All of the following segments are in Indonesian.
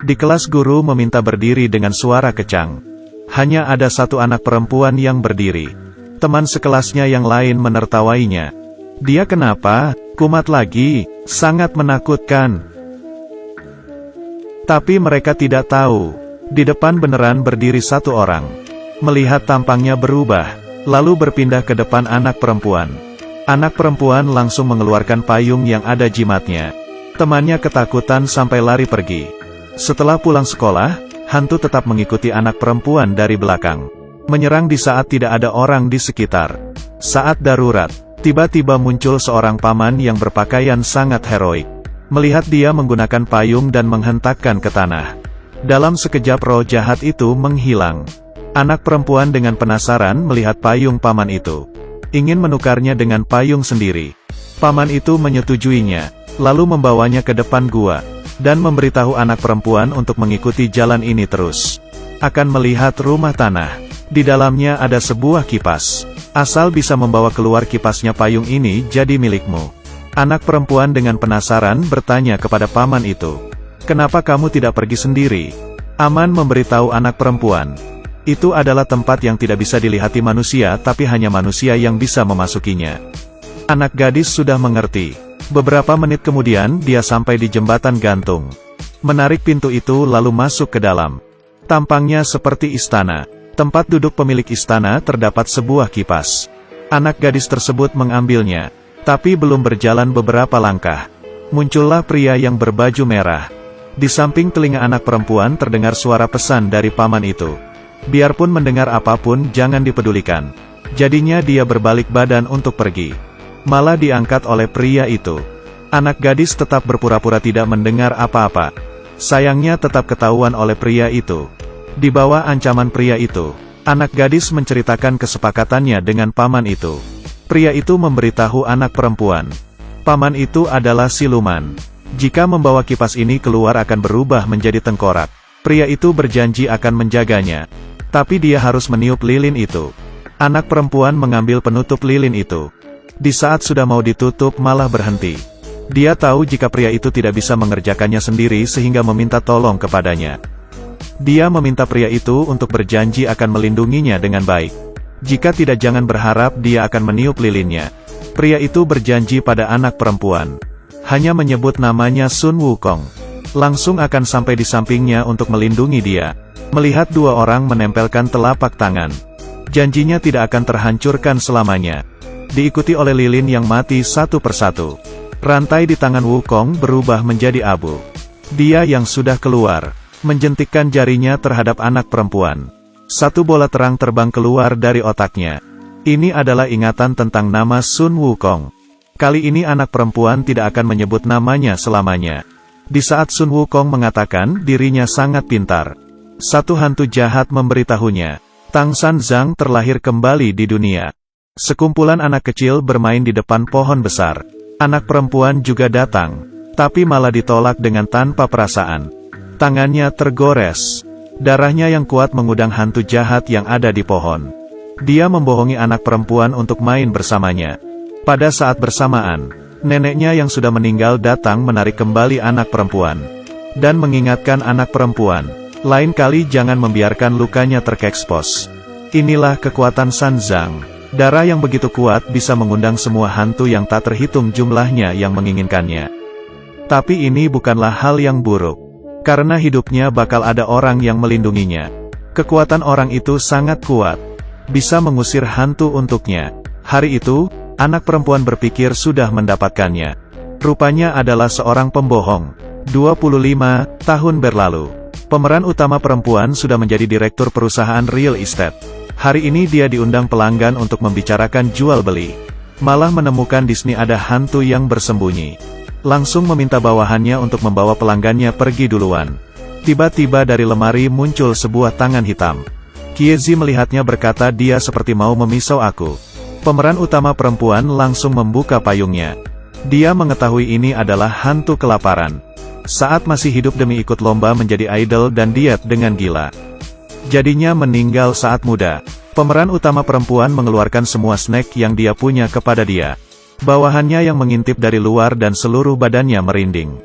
Di kelas guru meminta berdiri dengan suara kecang. Hanya ada satu anak perempuan yang berdiri. Teman sekelasnya yang lain menertawainya. Dia kenapa? Kumat lagi, sangat menakutkan. Tapi mereka tidak tahu. Di depan beneran berdiri satu orang. Melihat tampangnya berubah, lalu berpindah ke depan anak perempuan. Anak perempuan langsung mengeluarkan payung yang ada jimatnya. Temannya ketakutan sampai lari pergi. Setelah pulang sekolah, hantu tetap mengikuti anak perempuan dari belakang. Menyerang di saat tidak ada orang di sekitar. Saat darurat, tiba-tiba muncul seorang paman yang berpakaian sangat heroik. Melihat dia menggunakan payung dan menghentakkan ke tanah. Dalam sekejap roh jahat itu menghilang. Anak perempuan dengan penasaran melihat payung paman itu. Ingin menukarnya dengan payung sendiri. Paman itu menyetujuinya, lalu membawanya ke depan gua, dan memberitahu anak perempuan untuk mengikuti jalan ini terus. Akan melihat rumah tanah. Di dalamnya ada sebuah kipas. Asal bisa membawa keluar kipasnya payung ini jadi milikmu. Anak perempuan dengan penasaran bertanya kepada paman itu. Kenapa kamu tidak pergi sendiri? Aman memberitahu anak perempuan. Itu adalah tempat yang tidak bisa dilihati manusia tapi hanya manusia yang bisa memasukinya. Anak gadis sudah mengerti. Beberapa menit kemudian dia sampai di jembatan gantung. Menarik pintu itu lalu masuk ke dalam. Tampangnya seperti istana. Tempat duduk pemilik istana terdapat sebuah kipas. Anak gadis tersebut mengambilnya. Tapi belum berjalan beberapa langkah. Muncullah pria yang berbaju merah. Di samping telinga anak perempuan terdengar suara pesan dari paman itu. Biarpun mendengar apapun jangan dipedulikan. Jadinya dia berbalik badan untuk pergi. Malah diangkat oleh pria itu. Anak gadis tetap berpura-pura tidak mendengar apa-apa. Sayangnya tetap ketahuan oleh pria itu. Di bawah ancaman pria itu, anak gadis menceritakan kesepakatannya dengan paman itu. Pria itu memberitahu anak perempuan. Paman itu adalah siluman. Jika membawa kipas ini keluar akan berubah menjadi tengkorak. Pria itu berjanji akan menjaganya. Tapi dia harus meniup lilin itu. Anak perempuan mengambil penutup lilin itu. Di saat sudah mau ditutup malah berhenti. Dia tahu jika pria itu tidak bisa mengerjakannya sendiri sehingga meminta tolong kepadanya. Dia meminta pria itu untuk berjanji akan melindunginya dengan baik. Jika tidak jangan berharap dia akan meniup lilinnya. Pria itu berjanji pada anak perempuan. Hanya menyebut namanya Sun Wukong. Langsung akan sampai di sampingnya untuk melindungi dia. Melihat dua orang menempelkan telapak tangan. Janjinya tidak akan terhancurkan selamanya. Diikuti oleh lilin yang mati satu persatu. Rantai di tangan Wukong berubah menjadi abu. Dia yang sudah keluar, menjentikkan jarinya terhadap anak perempuan. Satu bola terang terbang keluar dari otaknya. Ini adalah ingatan tentang nama Sun Wukong. Kali ini anak perempuan tidak akan menyebut namanya selamanya. Di saat Sun Wukong mengatakan dirinya sangat pintar, satu hantu jahat memberitahunya, Tang San Zhang terlahir kembali di dunia. Sekumpulan anak kecil bermain di depan pohon besar. Anak perempuan juga datang, tapi malah ditolak dengan tanpa perasaan. Tangannya tergores. Darahnya yang kuat mengundang hantu jahat yang ada di pohon. Dia membohongi anak perempuan untuk main bersamanya. Pada saat bersamaan, neneknya yang sudah meninggal datang menarik kembali anak perempuan. Dan mengingatkan anak perempuan, lain kali jangan membiarkan lukanya terkekspos. Inilah kekuatan San Zhang. Darah yang begitu kuat bisa mengundang semua hantu yang tak terhitung jumlahnya yang menginginkannya. Tapi ini bukanlah hal yang buruk. Karena hidupnya bakal ada orang yang melindunginya. Kekuatan orang itu sangat kuat. Bisa mengusir hantu untuknya. Hari itu, anak perempuan berpikir sudah mendapatkannya. Rupanya adalah seorang pembohong. 25 tahun berlalu. Pemeran utama perempuan sudah menjadi direktur perusahaan real estate. Hari ini dia diundang pelanggan untuk membicarakan jual beli. Malah menemukan di sini ada hantu yang bersembunyi. Langsung meminta bawahannya untuk membawa pelanggannya pergi duluan. Tiba-tiba dari lemari muncul sebuah tangan hitam. Kiezi melihatnya berkata dia seperti mau memisau aku. Pemeran utama perempuan langsung membuka payungnya. Dia mengetahui ini adalah hantu kelaparan. Saat masih hidup demi ikut lomba menjadi idol dan diet dengan gila. Jadinya meninggal saat muda. Pemeran utama perempuan mengeluarkan semua snack yang dia punya kepada dia. Bawahannya yang mengintip dari luar dan seluruh badannya merinding.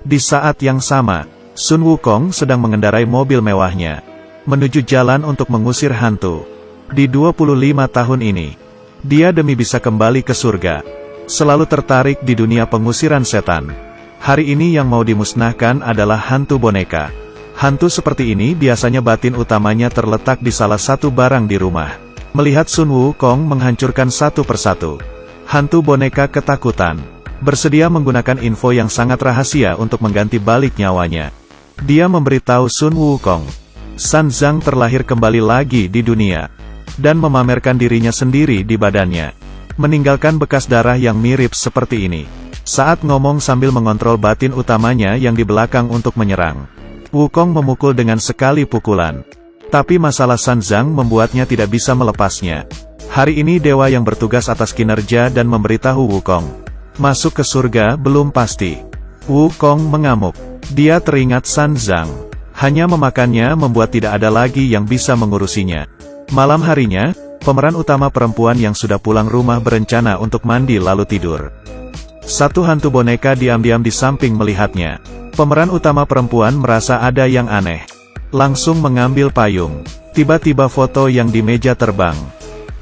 Di saat yang sama, Sun Wukong sedang mengendarai mobil mewahnya, menuju jalan untuk mengusir hantu. Di 25 tahun ini, dia demi bisa kembali ke surga, selalu tertarik di dunia pengusiran setan. Hari ini yang mau dimusnahkan adalah hantu boneka. Hantu seperti ini biasanya batin utamanya terletak di salah satu barang di rumah. Melihat Sun Wukong menghancurkan satu persatu, hantu boneka ketakutan, bersedia menggunakan info yang sangat rahasia untuk mengganti balik nyawanya. Dia memberitahu Sun Wukong, San Zhang terlahir kembali lagi di dunia, dan memamerkan dirinya sendiri di badannya, meninggalkan bekas darah yang mirip seperti ini. Saat ngomong sambil mengontrol batin utamanya yang di belakang untuk menyerang, Wukong memukul dengan sekali pukulan. Tapi masalah San Zhang membuatnya tidak bisa melepasnya. Hari ini dewa yang bertugas atas kinerja dan memberitahu Wukong, masuk ke surga belum pasti. Wukong mengamuk. Dia teringat San Zhang. Hanya memakannya membuat tidak ada lagi yang bisa mengurusinya. Malam harinya, pemeran utama perempuan yang sudah pulang rumah berencana untuk mandi lalu tidur. Satu hantu boneka diam-diam di samping melihatnya. Pemeran utama perempuan merasa ada yang aneh. Langsung mengambil payung. Tiba-tiba foto yang di meja terbang.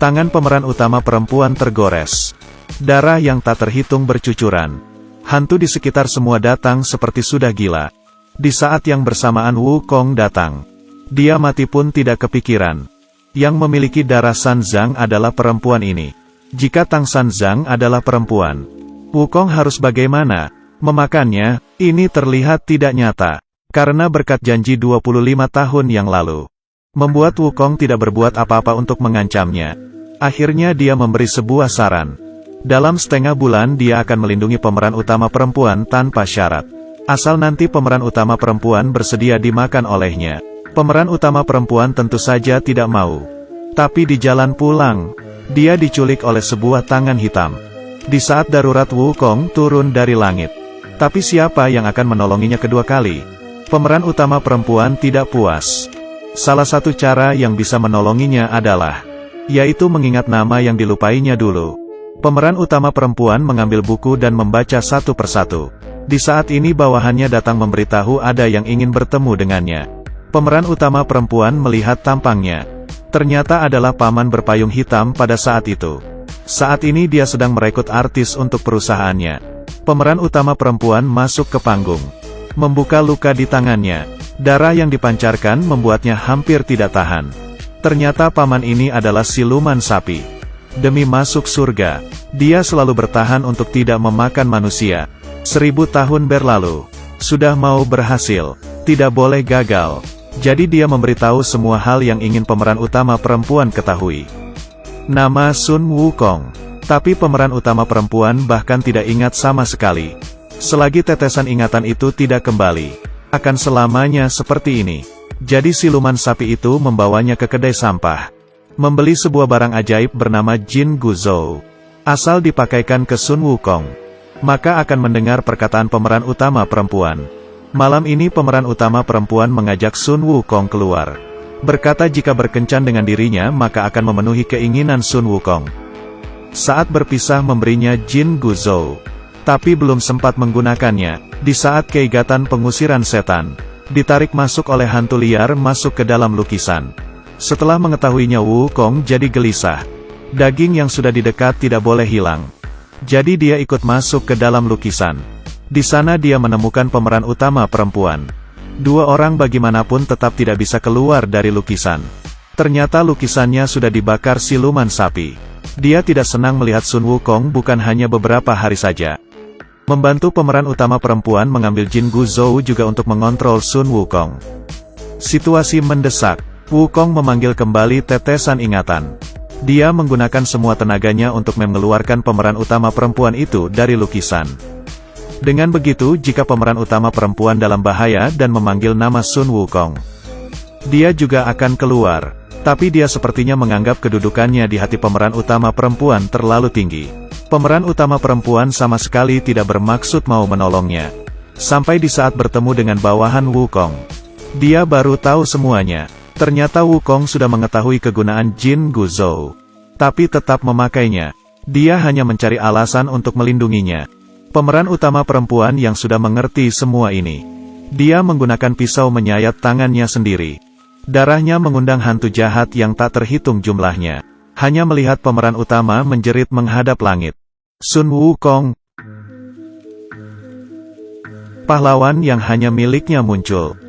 Tangan pemeran utama perempuan tergores. Darah yang tak terhitung bercucuran. Hantu di sekitar semua datang seperti sudah gila. Di saat yang bersamaan Wukong datang. Dia mati pun tidak kepikiran. Yang memiliki darah San Zhang adalah perempuan ini. Jika Tang San Zhang adalah perempuan, Wukong harus bagaimana? Memakannya, ini terlihat tidak nyata. Karena berkat janji 25 tahun yang lalu, membuat Wukong tidak berbuat apa-apa untuk mengancamnya. Akhirnya dia memberi sebuah saran. Dalam setengah bulan dia akan melindungi pemeran utama perempuan tanpa syarat. Asal nanti pemeran utama perempuan bersedia dimakan olehnya. Pemeran utama perempuan tentu saja tidak mau. Tapi di jalan pulang, dia diculik oleh sebuah tangan hitam. Di saat darurat Wukong turun dari langit. Tapi siapa yang akan menolonginya kedua kali? Pemeran utama perempuan tidak puas. Salah satu cara yang bisa menolonginya adalah, yaitu mengingat nama yang dilupainya dulu. Pemeran utama perempuan mengambil buku dan membaca satu persatu. Di saat ini bawahannya datang memberitahu ada yang ingin bertemu dengannya. Pemeran utama perempuan melihat tampangnya. Ternyata adalah paman berpayung hitam pada saat itu. Saat ini dia sedang merekrut artis untuk perusahaannya. Pemeran utama perempuan masuk ke panggung. Membuka luka di tangannya. Darah yang dipancarkan membuatnya hampir tidak tahan. Ternyata paman ini adalah siluman sapi. Demi masuk surga, dia selalu bertahan untuk tidak memakan manusia. 1000 tahun berlalu. Sudah mau berhasil. Tidak boleh gagal. Jadi dia memberitahu semua hal yang ingin pemeran utama perempuan ketahui. Nama Sun Wukong. Tapi pemeran utama perempuan bahkan tidak ingat sama sekali. Selagi tetesan ingatan itu tidak kembali, akan selamanya seperti ini. Jadi siluman sapi itu membawanya ke kedai sampah. Membeli sebuah barang ajaib bernama Jin Guzhou. Asal dipakaikan ke Sun Wukong, maka akan mendengar perkataan pemeran utama perempuan. Malam ini pemeran utama perempuan mengajak Sun Wukong keluar. Berkata jika berkencan dengan dirinya maka akan memenuhi keinginan Sun Wukong. Saat berpisah memberinya Jin Guzhou. Tapi belum sempat menggunakannya, di saat keigatan pengusiran setan, ditarik masuk oleh hantu liar masuk ke dalam lukisan. Setelah mengetahuinya Wukong jadi gelisah. Daging yang sudah didekat tidak boleh hilang. Jadi dia ikut masuk ke dalam lukisan. Di sana dia menemukan pemeran utama perempuan. Dua orang bagaimanapun tetap tidak bisa keluar dari lukisan. Ternyata lukisannya sudah dibakar siluman sapi. Dia tidak senang melihat Sun Wukong bukan hanya beberapa hari saja. Membantu pemeran utama perempuan mengambil Jin Guzhou juga untuk mengontrol Sun Wukong. Situasi mendesak. Wukong memanggil kembali tetesan ingatan. Dia menggunakan semua tenaganya untuk mengeluarkan pemeran utama perempuan itu dari lukisan. Dengan begitu jika pemeran utama perempuan dalam bahaya dan memanggil nama Sun Wukong, dia juga akan keluar. Tapi dia sepertinya menganggap kedudukannya di hati pemeran utama perempuan terlalu tinggi. Pemeran utama perempuan sama sekali tidak bermaksud mau menolongnya. Sampai di saat bertemu dengan bawahan Wukong, dia baru tahu semuanya. Ternyata Wukong sudah mengetahui kegunaan Jin Guzhou, tapi tetap memakainya. Dia hanya mencari alasan untuk melindunginya. Pemeran utama perempuan yang sudah mengerti semua ini, Dia menggunakan pisau menyayat tangannya sendiri. Darahnya mengundang hantu jahat yang tak terhitung jumlahnya. Hanya melihat pemeran utama menjerit menghadap langit. Sun Wukong, pahlawan yang hanya miliknya muncul.